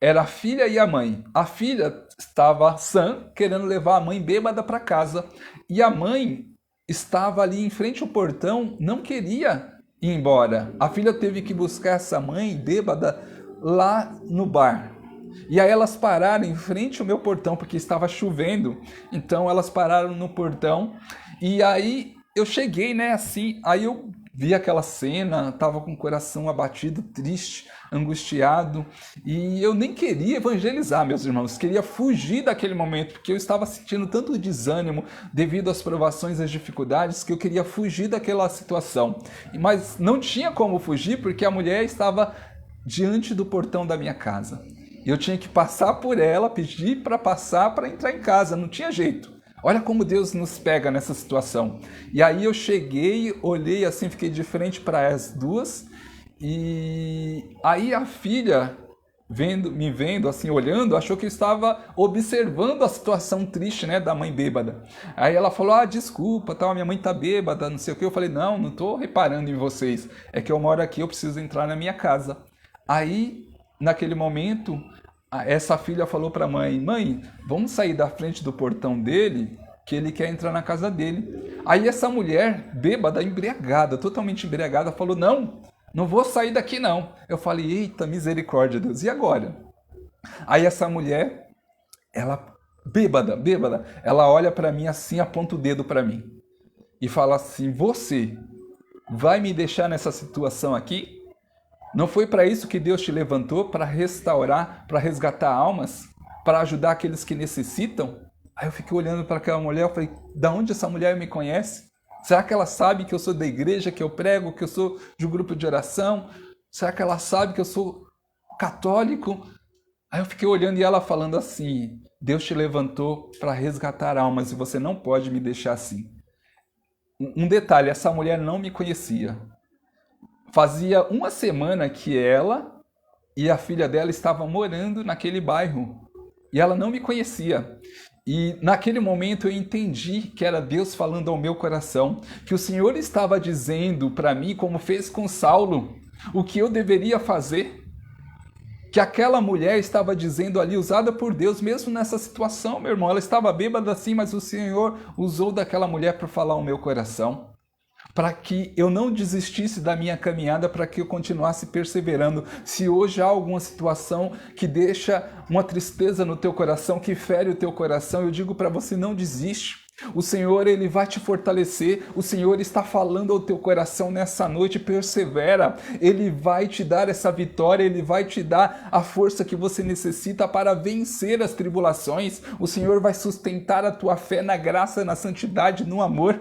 Era a filha e a mãe. A filha estava sã, querendo levar a mãe bêbada para casa. E a mãe estava ali em frente ao portão, não queria ir embora. A filha teve que buscar essa mãe bêbada lá no bar. E aí elas pararam em frente ao meu portão, porque estava chovendo. Então elas pararam no portão. E aí eu cheguei, né, assim, aí eu vi aquela cena, estava com o coração abatido, triste, angustiado, e eu nem queria evangelizar, meus irmãos, queria fugir daquele momento, porque eu estava sentindo tanto desânimo devido às provações, às dificuldades, que eu queria fugir daquela situação. Mas não tinha como fugir, porque a mulher estava diante do portão da minha casa. Eu tinha que passar por ela, pedir para passar para entrar em casa, não tinha jeito. Olha como Deus nos pega nessa situação. E aí eu cheguei, olhei assim, fiquei de frente para as duas. E aí a filha, me vendo assim, olhando, achou que eu estava observando a situação triste, né, da mãe bêbada. Aí ela falou: desculpa, tal, minha mãe tá bêbada, não sei o que. Eu falei: não tô reparando em vocês. É que eu moro aqui, eu preciso entrar na minha casa. Aí, naquele momento, essa filha falou para a mãe: mãe, vamos sair da frente do portão dele, que ele quer entrar na casa dele. Aí essa mulher, bêbada, embriagada, totalmente embriagada, falou, não vou sair daqui não. Eu falei, eita, misericórdia, Deus, e agora? Aí essa mulher, ela, bêbada, ela olha para mim assim, aponta o dedo para mim e fala assim, você vai me deixar nessa situação aqui? Não foi para isso que Deus te levantou? Para restaurar, para resgatar almas? Para ajudar aqueles que necessitam? Aí eu fiquei olhando para aquela mulher, eu falei, da onde essa mulher me conhece? Será que ela sabe que eu sou da igreja, que eu prego, que eu sou de um grupo de oração? Será que ela sabe que eu sou católico? Aí eu fiquei olhando e ela falando assim, Deus te levantou para resgatar almas e você não pode me deixar assim. Um detalhe, essa mulher não me conhecia. Fazia uma semana que ela e a filha dela estavam morando naquele bairro. E ela não me conhecia. E naquele momento eu entendi que era Deus falando ao meu coração. Que o Senhor estava dizendo para mim, como fez com Saulo, o que eu deveria fazer. Que aquela mulher estava dizendo ali, usada por Deus, mesmo nessa situação, meu irmão. Ela estava bêbada assim, mas o Senhor usou daquela mulher para falar ao meu coração. Para que eu não desistisse da minha caminhada, para que eu continuasse perseverando. Se hoje há alguma situação que deixa uma tristeza no teu coração, que fere o teu coração, eu digo para você, não desiste. O Senhor, Ele vai te fortalecer. O Senhor está falando ao teu coração nessa noite, persevera. Ele vai te dar essa vitória, Ele vai te dar a força que você necessita para vencer as tribulações. O Senhor vai sustentar a tua fé na graça, na santidade, no amor.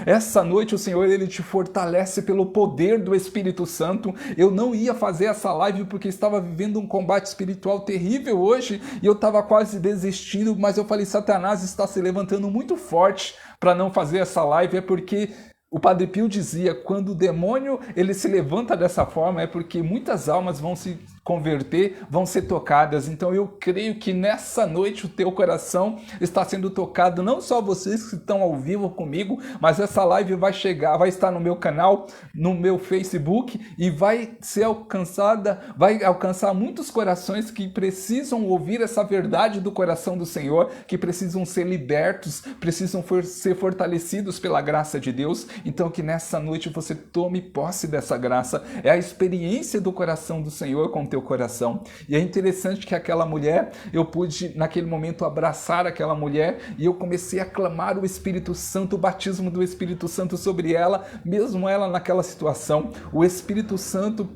Essa noite o Senhor, Ele te fortalece pelo poder do Espírito Santo. Eu não ia fazer essa live porque estava vivendo um combate espiritual terrível hoje e eu estava quase desistindo, mas eu falei, Satanás está se levantando muito forte para não fazer essa live, é porque o Padre Pio dizia, quando o demônio ele se levanta dessa forma, é porque muitas almas vão se converter, vão ser tocadas. Então eu creio que nessa noite o teu coração está sendo tocado, não só vocês que estão ao vivo comigo, mas essa live vai chegar, vai estar no meu canal, no meu Facebook e vai ser alcançada, vai alcançar muitos corações que precisam ouvir essa verdade do coração do Senhor, que precisam ser libertos, precisam ser fortalecidos pela graça de Deus. Então que nessa noite você tome posse dessa graça. É a experiência do coração do Senhor com o teu coração. E é interessante que aquela mulher, eu pude naquele momento abraçar aquela mulher e eu comecei a clamar o Espírito Santo, o batismo do Espírito Santo sobre ela, mesmo ela naquela situação. O Espírito Santo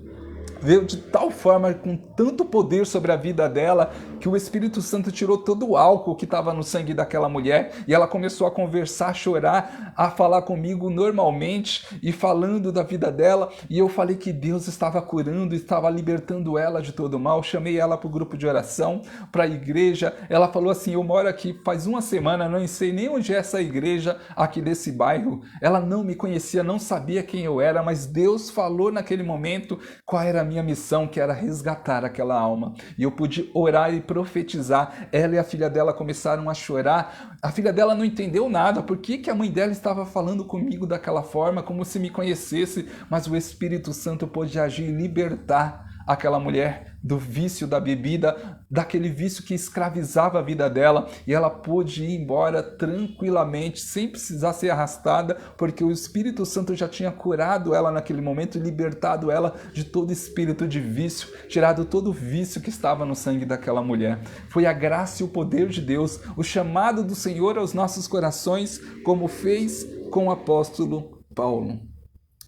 veio de tal forma, com tanto poder sobre a vida dela, que o Espírito Santo tirou todo o álcool que estava no sangue daquela mulher e ela começou a conversar, a chorar, a falar comigo normalmente e falando da vida dela. E eu falei que Deus estava curando, estava libertando ela de todo mal. Chamei ela para o grupo de oração, para a igreja. Ela falou assim, eu moro aqui faz uma semana, não sei nem onde é essa igreja aqui desse bairro. Ela não me conhecia, não sabia quem eu era, mas Deus falou naquele momento qual era a minha missão, que era resgatar aquela alma. E eu pude orar e profetizar. Ela e a filha dela começaram a chorar. A filha dela não entendeu nada. Por que a mãe dela estava falando comigo daquela forma, como se me conhecesse? Mas o Espírito Santo pôde agir e libertar aquela mulher do vício da bebida, daquele vício que escravizava a vida dela, e ela pôde ir embora tranquilamente, sem precisar ser arrastada, porque o Espírito Santo já tinha curado ela naquele momento e libertado ela de todo espírito de vício, tirado todo o vício que estava no sangue daquela mulher. Foi a graça e o poder de Deus, o chamado do Senhor aos nossos corações, como fez com o apóstolo Paulo.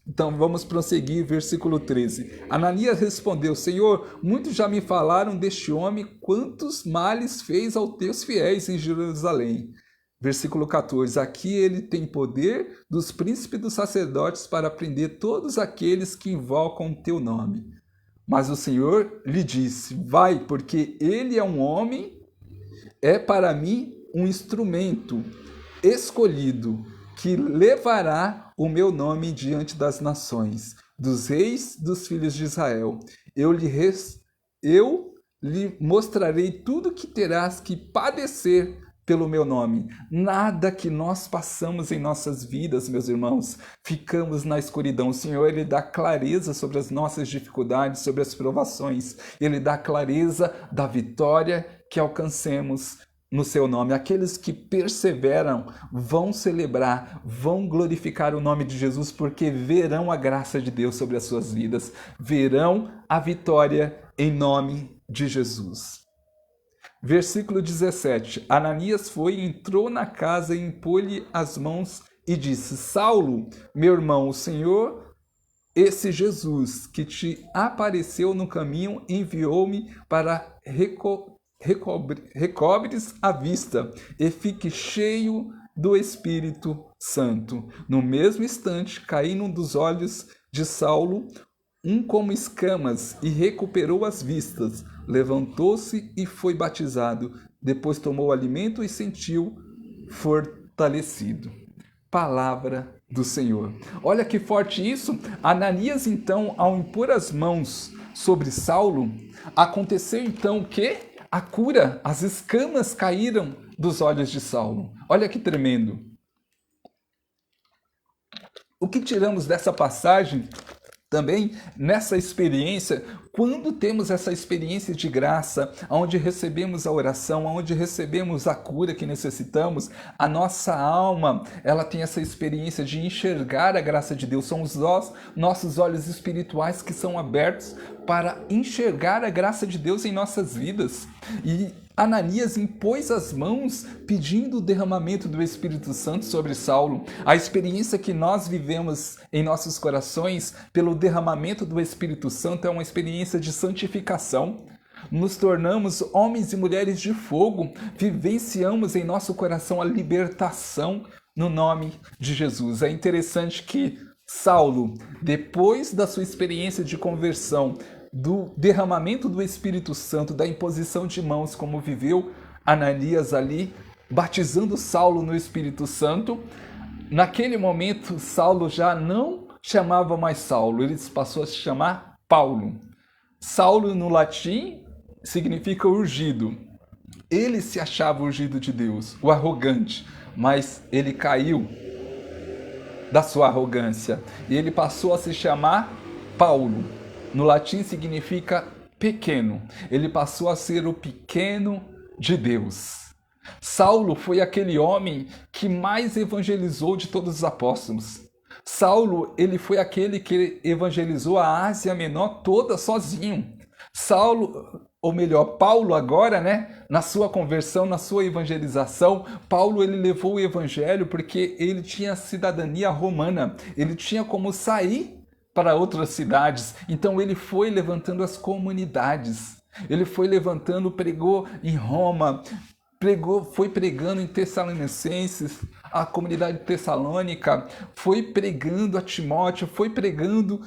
Então vamos prosseguir, versículo 13. Ananias respondeu, Senhor, muitos já me falaram deste homem, quantos males fez aos teus fiéis em Jerusalém. Versículo 14. Aqui ele tem poder dos príncipes dos sacerdotes para prender todos aqueles que invocam o teu nome. Mas o Senhor lhe disse, vai, porque ele é um homem, é para mim um instrumento escolhido, que levará o meu nome diante das nações, dos reis dos filhos de Israel. Eu lhe mostrarei tudo que terás que padecer pelo meu nome. Nada que nós passamos em nossas vidas, meus irmãos, ficamos na escuridão. O Senhor, Ele dá clareza sobre as nossas dificuldades, sobre as provações. Ele dá clareza da vitória que alcancemos no seu nome. Aqueles que perseveram vão celebrar, vão glorificar o nome de Jesus, porque verão a graça de Deus sobre as suas vidas, verão a vitória em nome de Jesus. Versículo 17. Ananias foi, entrou na casa e impôs-lhe as mãos e disse: Saulo, meu irmão, o Senhor, esse Jesus que te apareceu no caminho, enviou-me para recobres a vista e fique cheio do Espírito Santo. No mesmo instante, caindo dos olhos de Saulo como escamas e recuperou as vistas. Levantou-se e foi batizado. Depois tomou alimento e sentiu fortalecido. Palavra do Senhor. Olha que forte isso. Ananias, então, ao impor as mãos sobre Saulo, aconteceu então o quê? A cura, as escamas caíram dos olhos de Saulo. Olha que tremendo. O que tiramos dessa passagem também nessa experiência, quando temos essa experiência de graça, onde recebemos a oração, onde recebemos a cura que necessitamos, a nossa alma, ela tem essa experiência de enxergar a graça de Deus. São os nossos olhos espirituais que são abertos para enxergar a graça de Deus em nossas vidas. E Ananias impôs as mãos pedindo o derramamento do Espírito Santo sobre Saulo. A experiência que nós vivemos em nossos corações pelo derramamento do Espírito Santo é uma experiência de santificação. Nos tornamos homens e mulheres de fogo, vivenciamos em nosso coração a libertação no nome de Jesus. É interessante que Saulo, depois da sua experiência de conversão, do derramamento do Espírito Santo, da imposição de mãos, como viveu Ananias ali, batizando Saulo no Espírito Santo, naquele momento Saulo já não chamava mais Saulo, ele passou a se chamar Paulo. Saulo no latim significa ungido. Ele se achava ungido de Deus, o arrogante, mas ele caiu da sua arrogância e ele passou a se chamar Paulo. No latim significa pequeno. Ele passou a ser o pequeno de Deus. Saulo foi aquele homem que mais evangelizou de todos os apóstolos. Saulo, ele foi aquele que evangelizou a Ásia Menor toda sozinho. Paulo agora, na sua conversão, na sua evangelização, Paulo ele levou o evangelho porque ele tinha cidadania romana. Ele tinha como sair para outras cidades. Então ele foi levantando as comunidades. Ele foi levantando, pregou em Roma, foi pregando em Tessalonicenses, a comunidade tessalônica, foi pregando a Timóteo, foi pregando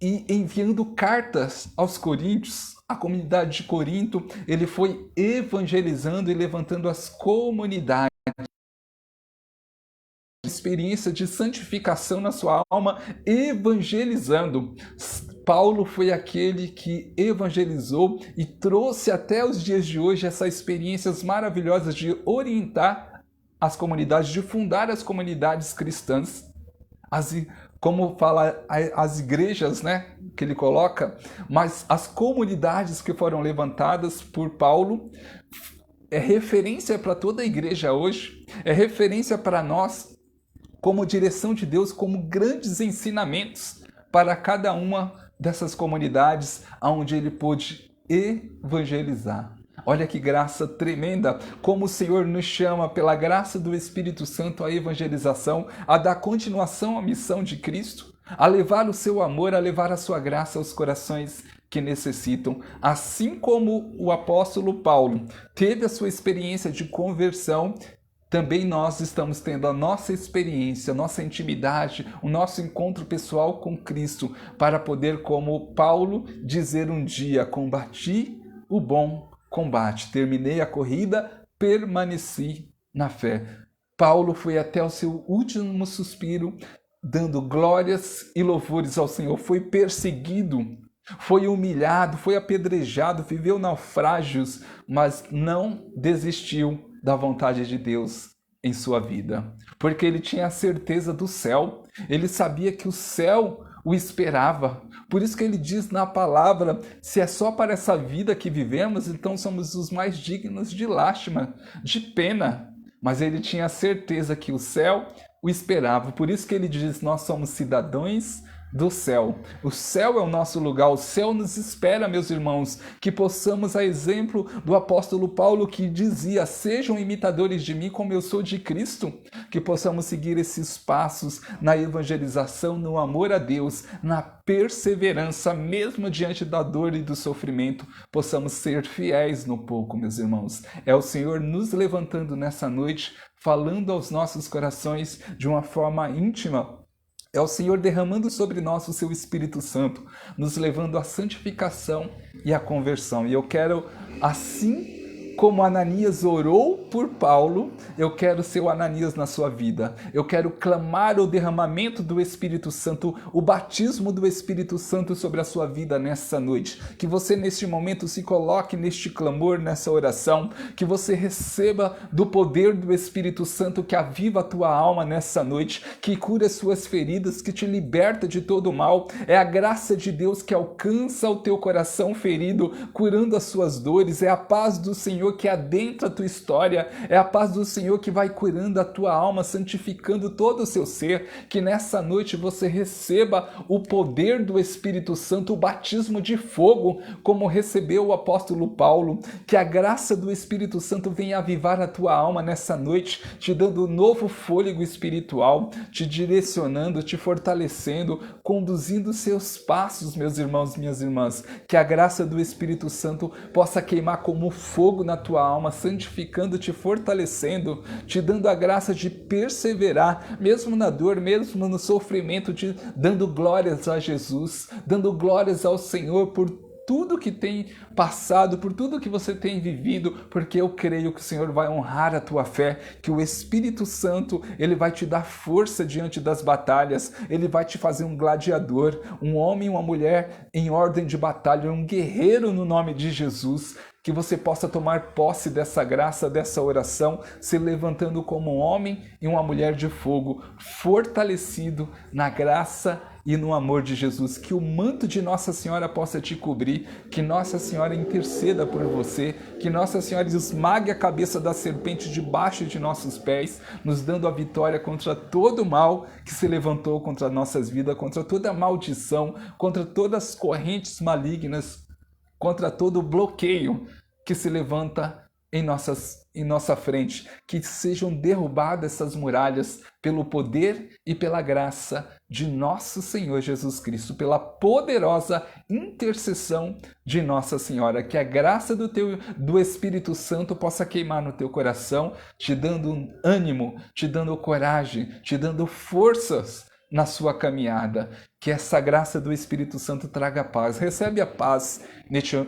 e enviando cartas aos coríntios, a comunidade de Corinto. Ele foi evangelizando e levantando as comunidades. Experiência de santificação na sua alma, evangelizando. Paulo foi aquele que evangelizou e trouxe até os dias de hoje essas experiências maravilhosas de orientar as comunidades, de fundar as comunidades cristãs, como fala as igrejas, que ele coloca, mas as comunidades que foram levantadas por Paulo é referência para toda a igreja hoje, é referência para nós, como direção de Deus, como grandes ensinamentos para cada uma dessas comunidades onde ele pôde evangelizar. Olha que graça tremenda, como o Senhor nos chama pela graça do Espírito Santo à evangelização, a dar continuação à missão de Cristo, a levar o seu amor, a levar a sua graça aos corações que necessitam. Assim como o apóstolo Paulo teve a sua experiência de conversão, também nós estamos tendo a nossa experiência, a nossa intimidade, o nosso encontro pessoal com Cristo, para poder, como Paulo, dizer um dia: combati o bom combate, terminei a corrida, permaneci na fé. Paulo foi até o seu último suspiro, dando glórias e louvores ao Senhor. Foi perseguido, foi humilhado, foi apedrejado, viveu naufrágios, mas não desistiu da vontade de Deus em sua vida, porque ele tinha a certeza do céu. Ele sabia que o céu o esperava. Por isso que ele diz na palavra, se é só para essa vida que vivemos, então somos os mais dignos de lástima, de pena. Mas ele tinha certeza que o céu o esperava. Por isso que ele diz, nós somos cidadãos do céu. O céu é o nosso lugar, o céu nos espera, meus irmãos, que possamos, a exemplo do apóstolo Paulo, que dizia, sejam imitadores de mim como eu sou de Cristo, que possamos seguir esses passos na evangelização, no amor a Deus, na perseverança, mesmo diante da dor e do sofrimento, possamos ser fiéis no pouco, meus irmãos. É o Senhor nos levantando nessa noite, falando aos nossos corações de uma forma íntima. É o Senhor derramando sobre nós o seu Espírito Santo, nos levando à santificação e à conversão. E eu quero, assim como Ananias orou por Paulo, eu quero ser o Ananias na sua vida. Eu quero clamar o derramamento do Espírito Santo, o batismo do Espírito Santo sobre a sua vida nessa noite. Que você neste momento se coloque neste clamor, nessa oração, que você receba do poder do Espírito Santo que aviva a tua alma nessa noite, que cura as suas feridas, que te liberta de todo o mal. É a graça de Deus que alcança o teu coração ferido, curando as suas dores. É a paz do Senhor que adentra a tua história, é a paz do Senhor que vai curando a tua alma, santificando todo o seu ser, que nessa noite você receba o poder do Espírito Santo, o batismo de fogo, como recebeu o apóstolo Paulo, que a graça do Espírito Santo venha avivar a tua alma nessa noite, te dando um novo fôlego espiritual, te direcionando, te fortalecendo, conduzindo seus passos, meus irmãos e minhas irmãs, que a graça do Espírito Santo possa queimar como fogo na tua alma, santificando, te fortalecendo, te dando a graça de perseverar, mesmo na dor, mesmo no sofrimento, dando glórias a Jesus, dando glórias ao Senhor por tudo que tem passado, por tudo que você tem vivido, porque eu creio que o Senhor vai honrar a tua fé, que o Espírito Santo, ele vai te dar força diante das batalhas, ele vai te fazer um gladiador, um homem e uma mulher em ordem de batalha, um guerreiro no nome de Jesus. Que você possa tomar posse dessa graça, dessa oração, se levantando como um homem e uma mulher de fogo, fortalecido na graça e no amor de Jesus. Que o manto de Nossa Senhora possa te cobrir, que Nossa Senhora interceda por você, que Nossa Senhora esmague a cabeça da serpente debaixo de nossos pés, nos dando a vitória contra todo o mal que se levantou contra nossas vidas, contra toda a maldição, contra todas as correntes malignas, contra todo o bloqueio que se levanta em nossa frente, que sejam derrubadas essas muralhas pelo poder e pela graça de nosso Senhor Jesus Cristo, pela poderosa intercessão de Nossa Senhora, que a graça do Espírito Santo possa queimar no teu coração, te dando ânimo, te dando coragem, te dando forças na sua caminhada, que essa graça do Espírito Santo traga paz. Recebe a paz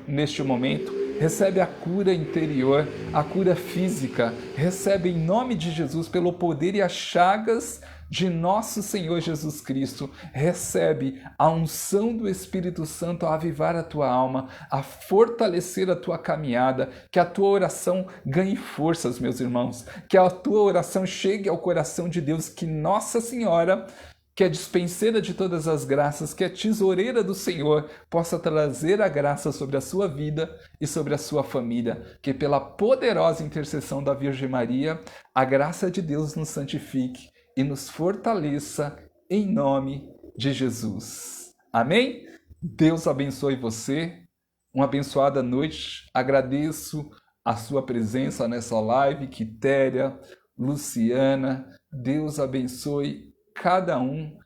neste momento, recebe a cura interior, a cura física, recebe em nome de Jesus, pelo poder e as chagas de nosso Senhor Jesus Cristo, recebe a unção do Espírito Santo a avivar a tua alma, a fortalecer a tua caminhada, que a tua oração ganhe forças, meus irmãos, que a tua oração chegue ao coração de Deus, que Nossa Senhora, que é dispenseira de todas as graças, que é tesoureira do Senhor, possa trazer a graça sobre a sua vida e sobre a sua família, que pela poderosa intercessão da Virgem Maria, a graça de Deus nos santifique e nos fortaleça em nome de Jesus. Amém? Deus abençoe você, uma abençoada noite, agradeço a sua presença nessa live, Quitéria, Luciana, Deus abençoe cada um,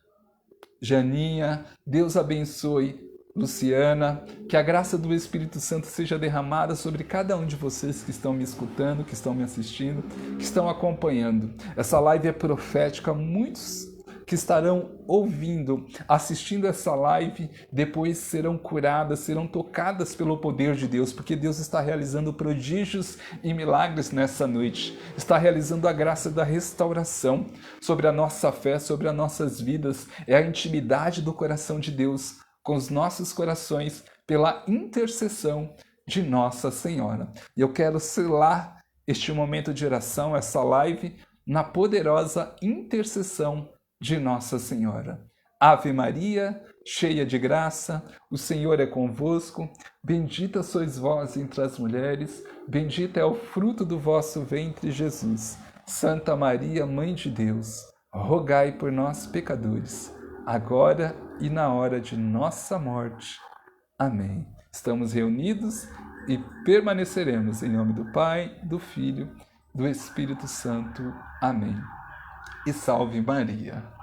Janinha, Deus abençoe Luciana, que a graça do Espírito Santo seja derramada sobre cada um de vocês que estão me escutando, que estão me assistindo, que estão acompanhando. Essa live é profética, muitos que estarão ouvindo, assistindo essa live, depois serão curadas, serão tocadas pelo poder de Deus, porque Deus está realizando prodígios e milagres nessa noite, está realizando a graça da restauração sobre a nossa fé, sobre as nossas vidas, é a intimidade do coração de Deus com os nossos corações pela intercessão de Nossa Senhora. E eu quero selar este momento de oração, essa live, na poderosa intercessão de Nossa Senhora. Ave Maria, cheia de graça, o Senhor é convosco. Bendita sois vós entre as mulheres, bendito é o fruto do vosso ventre, Jesus. Santa Maria, Mãe de Deus, rogai por nós, pecadores, agora e na hora de nossa morte. Amém. Estamos reunidos e permaneceremos em nome do Pai, do Filho, do Espírito Santo. Amém. E salve Maria.